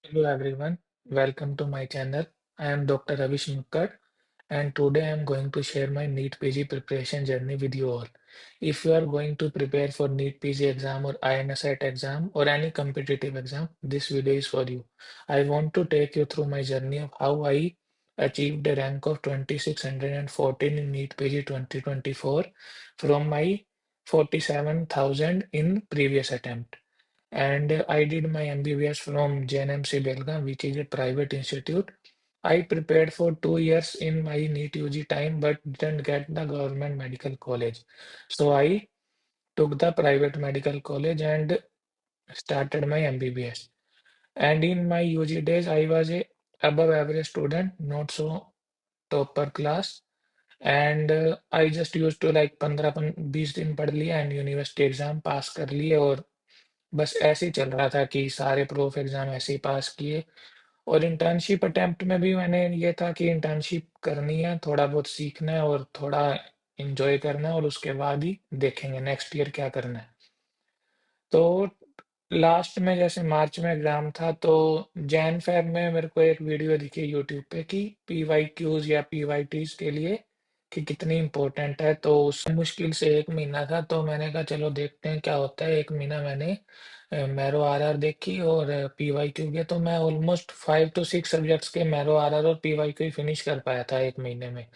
Hello everyone, welcome to my channel. I am Dr. Ravish Mukkad and today I am going to share my NEET PG preparation journey with you all. If you are going to prepare for NEET PG exam or INSET exam or any competitive exam, this video is for you. I want to take you through my journey of how I achieved a rank of 2614 in NEET PG 2024 from my 47,000 in previous attempt. And I did my MBBS from JNMC Belgaum, which is a private institute. I prepared for 2 years in my NEET UG time, but didn't get the government medical college. So I took the private medical college and started my MBBS. And in my UG days, I was a above average student, not so topper class. And I just used to like 15-20 दिन पढ़ लिया and university exam पास कर लिए और बस ऐसे ही चल रहा था कि सारे प्रूफ एग्जाम ऐसे ही पास किए और इंटर्नशिप अटेम्प्ट में भी मैंने ये था कि इंटर्नशिप करनी है, थोड़ा बहुत सीखना है और थोड़ा एंजॉय करना है और उसके बाद ही देखेंगे नेक्स्ट ईयर क्या करना है। तो लास्ट में जैसे मार्च में एग्जाम था तो जैन फेब में मेरे को एक वीडियो दिखी यूट्यूब पे कि पीवाईक्यूज या पीवाईटीज के लिए कि कितनी इम्पोर्टेंट है। तो उस मुश्किल से 1 महीना था तो मैंने कहा चलो देखते हैं क्या होता है। 1 महीना मैंने मैरो आरआर देखी और पीवाईक्यू के तो मैं ऑलमोस्ट 5 to 6 सब्जेक्ट्स के मैरो आरआर और पीवाईक्यू फिनिश कर पाया था 1 महीने में।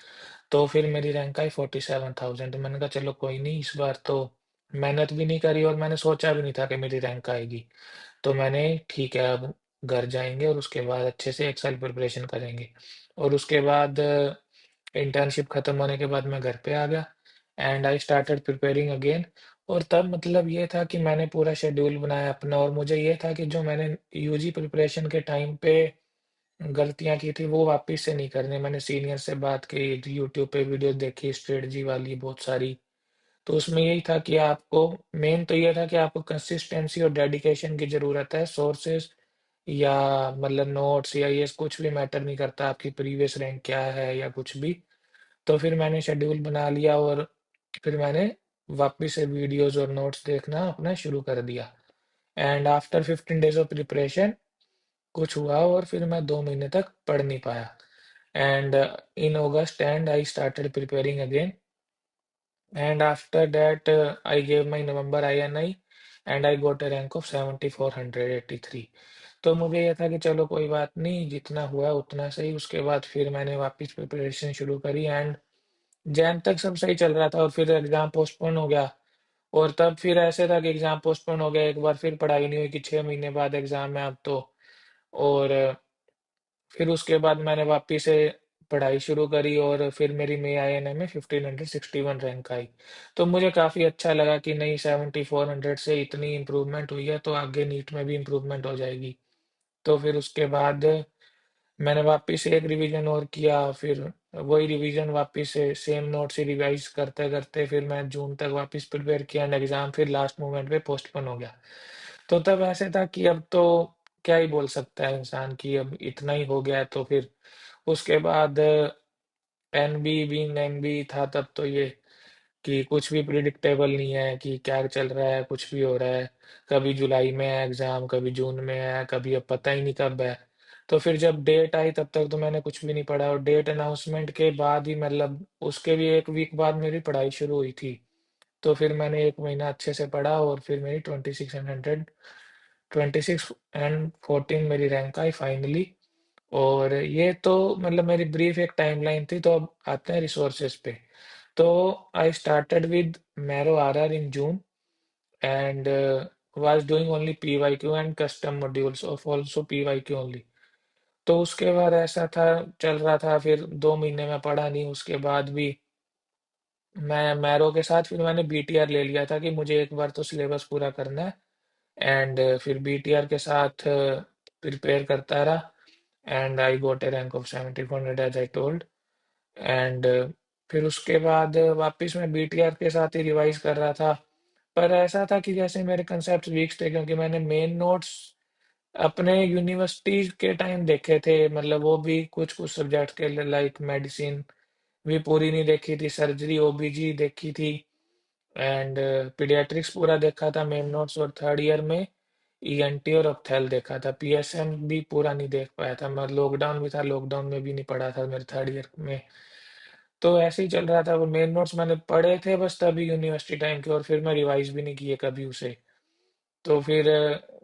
तो फिर मेरी रैंक आई 47,000। तो मैंने कहा चलो कोई नहीं, इस बार तो मेहनत भी नहीं करी और मैंने सोचा भी नहीं था कि मेरी रैंक आएगी। तो मैंने ठीक है अब घर जाएंगे और उसके बाद अच्छे से 1 साल प्रिपरेशन करेंगे। और उसके बाद इंटर्नशिप खत्म होने के बाद मैं घर पे आ गया and I started preparing again. और तब मतलब ये था कि मैंने पूरा शेड्यूल बनाया अपना और मुझे ये था कि जो मैंने यूजी प्रिपरेशन के टाइम पे गलतियां की थी वो वापस से नहीं करनी। मैंने सीनियर से बात की, यूट्यूब पे वीडियो देखी स्ट्रेटजी वाली बहुत सारी। तो उसमें यही था कि आपको मेन तो ये था कि आपको कंसिस्टेंसी और डेडिकेशन की ज़रूरत है। सोर्सेज या मतलब नोट्स या ये कुछ भी मैटर नहीं करता, आपकी प्रीवियस रैंक क्या है या कुछ भी। तो फिर मैंने शेड्यूल बना लिया और फिर मैंने वापस से वीडियोस और नोट्स देखना अपना शुरू कर दिया। And after 15 days of preparation कुछ हुआ और फिर मैं 2 महीने तक पढ़ नहीं पाया। And in August and I started preparing again and after that I gave my November INI and I got a rank of 7483। तो मुझे ये था कि चलो कोई बात नहीं, जितना हुआ उतना सही। उसके बाद फिर मैंने वापस प्रिपरेशन शुरू करी एंड जैन तक सब सही चल रहा था और फिर एग्जाम पोस्टपोन हो गया। और तब फिर ऐसे था कि एग्जाम पोस्टपोन हो गया, एक बार फिर पढ़ाई नहीं हुई कि 6 महीने बाद एग्जाम है अब तो। और फिर उसके बाद मैंने वापस से पढ़ाई शुरू करी और फिर मेरी मे आईएनए में 1561 रैंक आई। तो मुझे काफ़ी अच्छा लगा कि नहीं, 7400 से इतनी इम्प्रूवमेंट हुई है तो आगे नीट में भी इम्प्रूवमेंट हो जाएगी। तो फिर उसके बाद मैंने वापस से एक रिवीजन और किया, फिर वही रिवीजन वापस से सेम नोट से रिवाइज करते करते फिर मैं जून तक वापस प्रिपेयर किया एंड एग्जाम फिर लास्ट मोमेंट पे पोस्टपोन हो गया। तो तब ऐसे था कि अब तो क्या ही बोल सकता है इंसान कि अब इतना ही हो गया है। तो फिर उसके बाद एनबी बीइंग एनबी था तब तो ये कि कुछ भी प्रिडिक्टेबल नहीं है कि क्या चल रहा है, कुछ भी हो रहा है। कभी जुलाई में है एग्जाम, कभी जून में है, कभी अब पता ही नहीं कब है। तो फिर जब डेट आई तब तक तो मैंने कुछ भी नहीं पढ़ा और डेट अनाउंसमेंट के बाद ही मतलब उसके भी 1 वीक बाद मेरी पढ़ाई शुरू हुई थी। तो फिर मैंने 1 महीना अच्छे से पढ़ा और फिर मेरी 26 एंड 14 मेरी रैंक आई फाइनली। और ये तो मतलब मेरी ब्रीफ एक टाइमलाइन थी। तो अब आते हैं रिसोर्सेज पे। तो I started with marrow RR in June and was doing only PYQ and custom modules of also PYQ only. तो उसके बाद ऐसा था, चल रहा था, फिर 2 महीने में पढ़ा नहीं। उसके बाद भी मैं मैरो के साथ फिर मैंने बीटीआर ले लिया था कि मुझे एक बार तो सिलेबस पूरा करना है। एंड फिर बीटीआर के साथ प्रिपेयर करता रहा and I got a rank of 7400 as I told. And फिर उसके बाद वापस मैं बीटीआर के साथ ही रिवाइज कर रहा था। पर ऐसा था कि जैसे मेरे कंसेप्ट वीक थे क्योंकि मैंने मेन नोट्स अपने यूनिवर्सिटी के टाइम देखे थे, मतलब वो भी कुछ कुछ सब्जेक्ट के लिए लाइक मेडिसिन भी पूरी नहीं देखी थी, सर्जरी ओबीजी देखी थी एंड पीडियाट्रिक्स पूरा देखा था मेन नोट्स। और थर्ड ईयर में ईएनटी और ऑप्थेल देखा था, पीएसएम भी पूरा नहीं देख पाया था, मैं लॉकडाउन भी था, लॉकडाउन में भी नहीं पढ़ा था मेरे थर्ड ईयर में। तो ऐसे ही चल रहा था, वो मेन नोट्स मैंने पढ़े थे बस तभी यूनिवर्सिटी टाइम के, और फिर मैं रिवाइज भी नहीं किए कभी उसे। तो फिर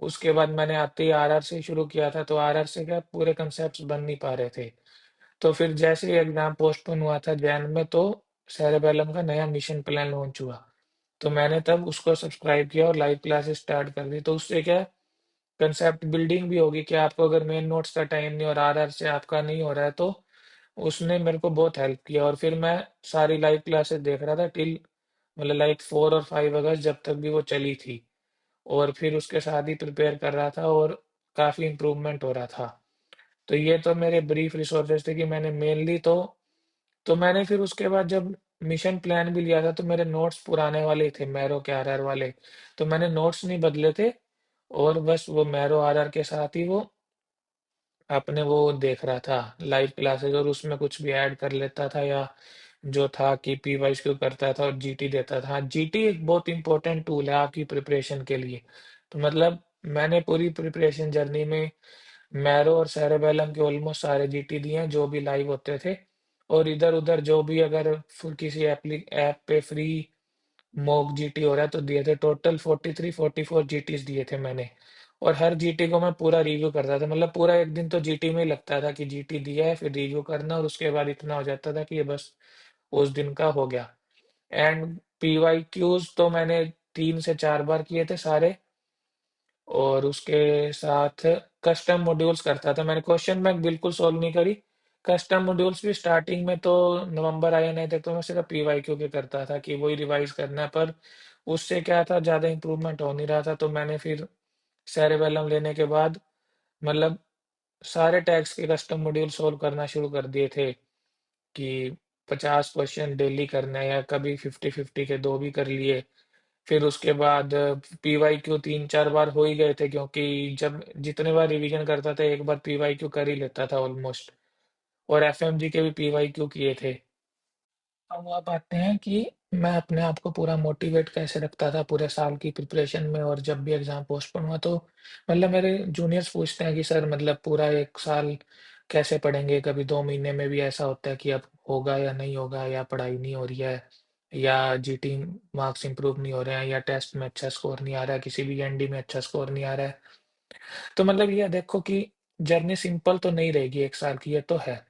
उसके बाद मैंने आते ही आरआर से शुरू किया था, तो आरआर से क्या पूरे कंसेप्ट बन नहीं पा रहे थे। तो फिर जैसे ही एग्जाम पोस्टपोन हुआ था जैन में, तो सेरेबेलम का नया मिशन प्लान लॉन्च हुआ। तो मैंने तब उसको सब्सक्राइब किया और लाइव क्लासेस स्टार्ट कर दी। तो उससे क्या कंसेप्ट बिल्डिंग भी होगी कि आपको अगर मेन नोट्स का टाइम नहीं और आरआर से आपका नहीं हो रहा है, तो उसने मेरे को बहुत हेल्प किया। और फिर मैं सारी लाइव क्लासेस देख रहा था टिल मतलब लाइक 4 और 5 अगस्त जब तक भी वो चली थी। और फिर उसके साथ ही प्रिपेयर कर रहा था और काफ़ी इम्प्रूवमेंट हो रहा था। तो ये तो मेरे ब्रीफ रिसोर्सेज थे कि मैंने मेनली तो मैंने फिर उसके बाद जब मिशन प्लान भी लिया था तो मेरे नोट्स पुराने वाले ही थे, मैरो के आरआर वाले। तो मैंने नोट्स नहीं बदले थे और बस वो मैरो आरआर के साथ ही वो आपने वो देख रहा था लाइव क्लासेस, और उसमें कुछ भी ऐड कर लेता था या जो था कि पी वाइज क्यू करता था और जीटी देता था। हाँ, जीटी एक बहुत इंपॉर्टेंट टूल है आपकी प्रिपरेशन के लिए। तो मतलब मैंने पूरी प्रिपरेशन जर्नी में मैरो और सेरेबेलम के ऑलमोस्ट सारे जीटी दिए हैं जो भी लाइव होते थे। और इधर उधर जो भी अगर किसी ऐप पे फ्री मॉक जीटी हो रहा है तो दिए थे, टोटल 43-44 जीटीज दिए थे मैंने। और हर जीटी को मैं पूरा रिव्यू करता था, मतलब पूरा एक दिन तो जीटी में ही लगता था कि जीटी दिया है फिर रिव्यू करना, और उसके बाद इतना हो जाता था कि ये बस उस दिन का हो गया। एंड पीवाई क्यूज तो मैंने 3 से 4 बार किए थे सारे। और उसके साथ कस्टम मॉड्यूल्स करता था मैंने, क्वेश्चन बैंक बिल्कुल सोल्व नहीं करी। कस्टम मॉड्यूल्स भी स्टार्टिंग में तो नवंबर आया नहीं तक तो मैं सिर्फ पीवाईक्यू के करता था कि वही रिवाइज करना है, पर उससे क्या था ज़्यादा इम्प्रूवमेंट हो नहीं रहा था। तो मैंने फिर सेरेबेलम लेने के बाद मतलब सारे टैग्स के कस्टम मॉड्यूल सोल्व करना शुरू कर दिए थे कि 50 क्वेश्चन डेली करना है, या कभी 50-50 के दो भी कर लिए। फिर उसके बाद पीवाईक्यू 3-4 बार हो ही गए थे, क्योंकि जब जितने बार रिवीजन करता था एक बार पीवाईक्यू कर ही लेता था ऑलमोस्ट। और एफएमजी के भी पीवाईक्यू किए थे। अब आप आते हैं कि मैं अपने आप को पूरा मोटिवेट कैसे रखता था पूरे साल की प्रिपरेशन में, और जब भी एग्जाम पोस्टपोन हुआ तो मतलब मेरे जूनियर्स पूछते हैं कि सर मतलब पूरा एक साल कैसे पढ़ेंगे, कभी 2 महीने में भी ऐसा होता है कि अब होगा या नहीं होगा, या पढ़ाई नहीं हो रही है, या जीटी मार्क्स इंप्रूव नहीं हो रहे हैं, या टेस्ट में अच्छा स्कोर नहीं आ रहा है, किसी भी एनडी में अच्छा स्कोर नहीं आ रहा है। तो मतलब ये देखो कि जर्नी सिंपल तो नहीं रहेगी एक साल की, ये तो है।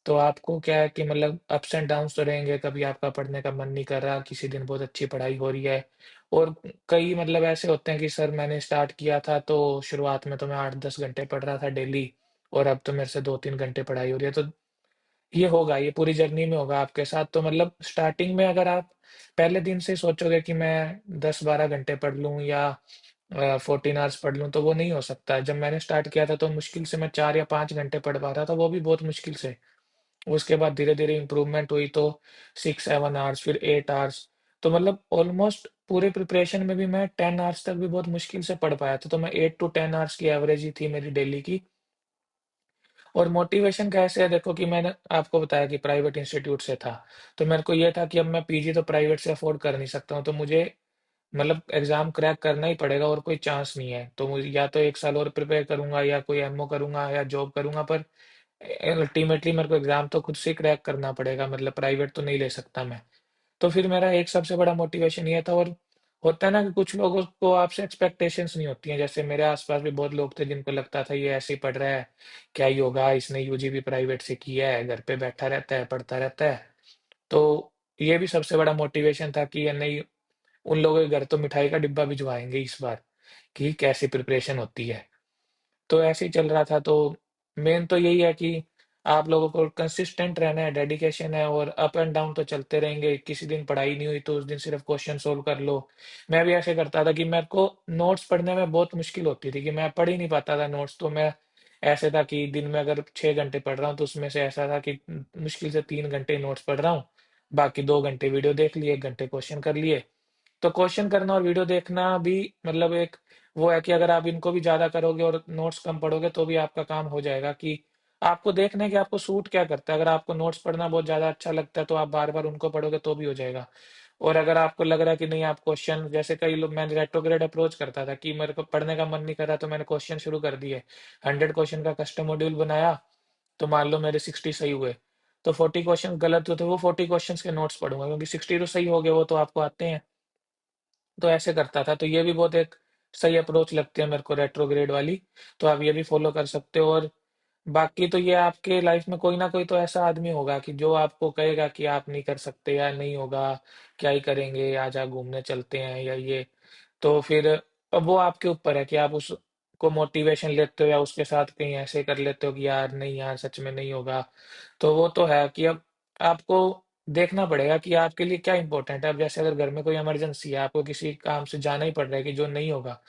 तो आपको क्या है कि मतलब अप्स एंड डाउन्स तो रहेंगे, कभी आपका पढ़ने का मन नहीं कर रहा, किसी दिन बहुत अच्छी पढ़ाई हो रही है। और कई मतलब ऐसे होते हैं कि सर मैंने स्टार्ट किया था तो शुरुआत में तो मैं 8-10 घंटे पढ़ रहा था डेली, और अब तो मेरे से 2-3 घंटे पढ़ाई हो रही है। तो ये होगा, ये पूरी जर्नी में होगा आपके साथ। तो मतलब स्टार्टिंग में अगर आप पहले दिन से सोचोगे कि मैं 10-12 घंटे पढ़ लूँ या 14 आवर्स पढ़ लूँ, तो वो नहीं हो सकता। जब मैंने स्टार्ट किया था तो मुश्किल से मैं 4 या 5 घंटे पढ़ पा रहा था, वो भी बहुत मुश्किल से। उसके बाद धीरे-धीरे इम्प्रूवमेंट हुई तो 6-7 आवर्स, फिर 8 आवर्स। तो मतलब ऑलमोस्ट पूरे प्रिपरेशन में भी मैं 10 आवर्स तक भी बहुत मुश्किल से पढ़ पाया था। तो मैं 8 टू 10 आवर्स की एवरेज ही थी मेरी डेली की। और मोटिवेशन कैसे है देखो कि मैंने आपको बताया कि प्राइवेट इंस्टीट्यूट से था। तो मेरे को ये था कि अब मैं पीजी तो प्राइवेट से अफोर्ड कर नहीं सकता हूँ। तो मुझे मतलब एग्ज़ाम क्रैक करना ही पड़ेगा और कोई चांस नहीं है। तो मुझे या तो 1 साल और प्रिपेयर करूँगा या कोई एमओ करूँगा या जॉब करूँगा, पर अल्टीमेटली मेरे को एग्ज़ाम तो खुद से ही क्रैक करना पड़ेगा, मतलब प्राइवेट तो नहीं ले सकता मैं। तो फिर मेरा एक सबसे बड़ा मोटिवेशन ये था। और होता है ना कि कुछ लोगों को आपसे एक्सपेक्टेशंस नहीं होती हैं, जैसे मेरे आसपास भी बहुत लोग थे जिनको लगता था ये ऐसे ही पढ़ रहा है, क्या ही होगा, इसने यूजी भी प्राइवेट से किया है, घर पे बैठा रहता है, पढ़ता रहता है। तो ये भी सबसे बड़ा मोटिवेशन था कि ये नहीं, उन लोगों के घर तो मिठाई का डिब्बा भिजवाएँगे इस बार, कि कैसी प्रिपरेशन होती है। तो ऐसे ही चल रहा था। तो मेन तो यही है कि आप लोगों को कंसिस्टेंट रहना है, डेडिकेशन है, और अप एंड डाउन तो चलते रहेंगे। किसी दिन पढ़ाई नहीं हुई तो उस दिन सिर्फ क्वेश्चन सोल्व कर लो। मैं भी ऐसे करता था कि मेरे को नोट्स पढ़ने में बहुत मुश्किल होती थी कि मैं पढ़ ही नहीं पाता था नोट्स। तो मैं ऐसे था कि दिन में अगर 6 घंटे पढ़ रहा हूँ तो उसमें से ऐसा था कि मुश्किल से 3 घंटे नोट्स पढ़ रहा हूँ, बाकी 2 घंटे वीडियो देख लिए, 1 घंटे क्वेश्चन कर लिए। तो क्वेश्चन करना और वीडियो देखना भी मतलब एक वो है कि अगर आप इनको भी ज़्यादा करोगे और नोट्स कम पढ़ोगे तो भी आपका काम हो जाएगा। कि आपको देखना है कि आपको सूट क्या करता है। अगर आपको नोट्स पढ़ना बहुत ज़्यादा अच्छा लगता है तो आप बार-बार उनको पढ़ोगे तो भी हो जाएगा। और अगर आपको लग रहा है कि नहीं, आप क्वेश्चन, जैसे कई लोग, मैं रेट्रोग्रेड अप्रोच करता था कि मेरे को पढ़ने का मन नहीं कर रहा तो मैंने क्वेश्चन शुरू कर दिए। 100 क्वेश्चन का कस्टम मॉड्यूल बनाया, तो मान लो मेरे 60 सही हुए, तो 40 क्वेश्चन गलत हुए तो वो 40 क्वेश्चन के नोट्स पढ़ूंगा, क्योंकि 60 तो सही हो गए, वो तो आपको आते हैं। तो ऐसे करता था, तो ये भी बहुत एक सही अप्रोच लगती है मेरे को, रेट्रोग्रेड वाली। तो आप ये भी फॉलो कर सकते हो। और बाकी तो ये आपके लाइफ में कोई ना कोई तो ऐसा आदमी होगा कि जो आपको कहेगा कि आप नहीं कर सकते या नहीं होगा, क्या ही करेंगे, आज आप घूमने चलते हैं या ये। तो फिर अब वो आपके ऊपर है कि आप उसको मोटिवेशन लेते हो या उसके साथ कहीं ऐसे कर लेते हो कि यार नहीं, यार सच में नहीं होगा। तो वो तो है कि अब आपको देखना पड़ेगा कि आपके लिए क्या इंपॉर्टेंट है। अब जैसे अगर घर में कोई इमरजेंसी है, आपको किसी काम से जाना ही पड़ रहा है कि जो नहीं होगा,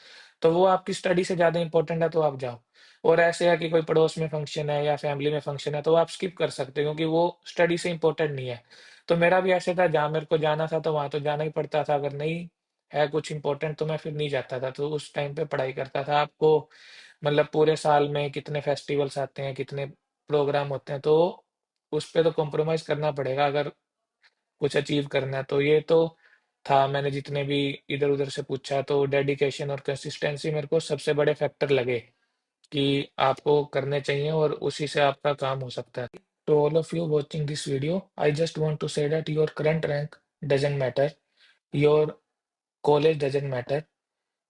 तो वो आपकी स्टडी से ज़्यादा इंपॉर्टेंट है, तो आप जाओ। और ऐसे है कि कोई पड़ोस में फंक्शन है या फैमिली में फंक्शन है, तो आप स्किप कर सकते हो, क्योंकि वो स्टडी से इंपॉर्टेंट नहीं है। तो मेरा भी ऐसे था, जहाँ मेरे को जाना था तो वहाँ तो जाना ही पड़ता था, अगर नहीं है कुछ इंपॉर्टेंट तो मैं फिर नहीं जाता था। तो उस टाइम पे पढ़ाई करता था। आपको मतलब पूरे साल में कितने फेस्टिवल्स आते हैं, कितने प्रोग्राम होते हैं, तो उस पे तो कॉम्प्रोमाइज करना पड़ेगा अगर कुछ अचीव करना है। तो ये तो था, मैंने जितने भी इधर उधर से पूछा, तो डेडिकेशन और कंसिस्टेंसी मेरे को सबसे बड़े फैक्टर लगे कि आपको करने चाहिए, और उसी से आपका काम हो सकता है। To all of you watching this video, I just want to say that your current rank doesn't matter, your college doesn't matter,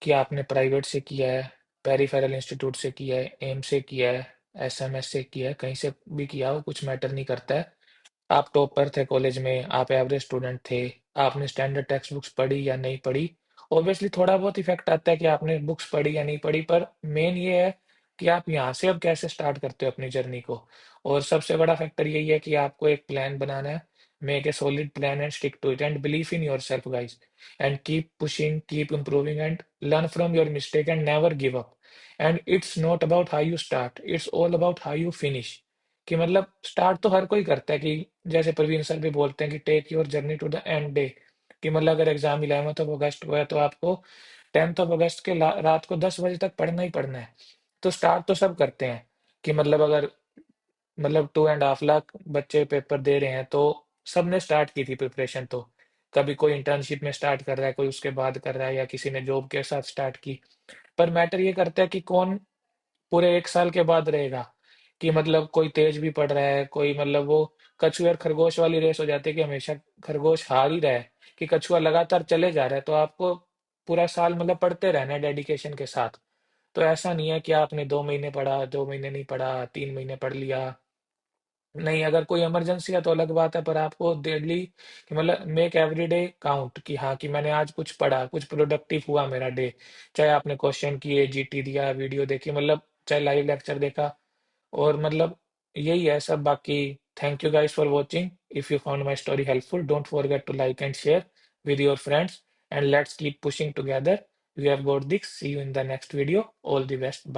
कि आपने प्राइवेट से किया है, पेरिफेरल इंस्टीट्यूट से किया है, एम से किया है, एसएमएस से किया है, कहीं से भी किया हो, कुछ मैटर नहीं करता है। आप टॉपर थे कॉलेज में, आप एवरेज स्टूडेंट थे, आपने स्टैंडर्ड टेक्स्ट बुक्स पढ़ी या नहीं पढ़ी, ऑब्वियसली थोड़ा बहुत इफेक्ट आता है कि आपने बुक्स पढ़ी या नहीं पढ़ी, पर मेन ये है कि आप यहाँ से अब कैसे स्टार्ट करते हो अपनी जर्नी को। और सबसे बड़ा फैक्टर यही है कि आपको एक प्लान बनाना है। Make a solid plan and stick to it and believe in yourself guys, and keep pushing, keep improving and learn from your mistake and never give up. And it's not about how you start, it's all about how you finish. कि मतलब start तो हर कोई करता है, कि जैसे Praveen sir भी बोलते हैं कि take your journey to the end day. कि मतलब अगर एग्जाम 11 अगस्त को है तो आपको 10 अगस्त के रात को 10 बजे तक पढ़ना ही पढ़ना है। तो स्टार्ट तो सब करते हैं। कि मतलब अगर मतलब 2.5 लाख बच्चे पेपर दे रहे हैं, तो सबने स्टार्ट की थी प्रिपरेशन। तो कभी कोई इंटर्नशिप में स्टार्ट कर रहा है, कोई उसके बाद कर रहा है, या किसी ने जॉब के साथ स्टार्ट की। पर मैटर ये करता है कि कौन पूरे 1 साल के बाद रहेगा। कि मतलब कोई तेज भी पढ़ रहा है, कोई मतलब वो कछुआ और खरगोश वाली रेस हो जाती है कि हमेशा खरगोश हार ही रहा है, कि कछुआ लगातार चले जा रहा है। तो आपको पूरा साल मतलब पढ़ते रहना है डेडिकेशन के साथ। तो ऐसा नहीं है कि आपने 2 महीने पढ़ा, 2 महीने नहीं पढ़ा, 3 महीने पढ़ लिया। नहीं, अगर कोई इमरजेंसी है तो अलग बात है, पर आपको डेली मतलब मेक एवरी डे काउंट, कि हाँ कि मैंने आज कुछ पढ़ा, कुछ प्रोडक्टिव हुआ मेरा डे। चाहे आपने क्वेश्चन किए, जीटी दिया, वीडियो देखी, मतलब चाहे लाइव लेक्चर देखा, और मतलब यही है सब। बाकी thank you guys for watching. If you found my story helpful, don't forget to like and share with your friends, and let's keep pushing together. We have got this. See you in the next video. All the best. Bye.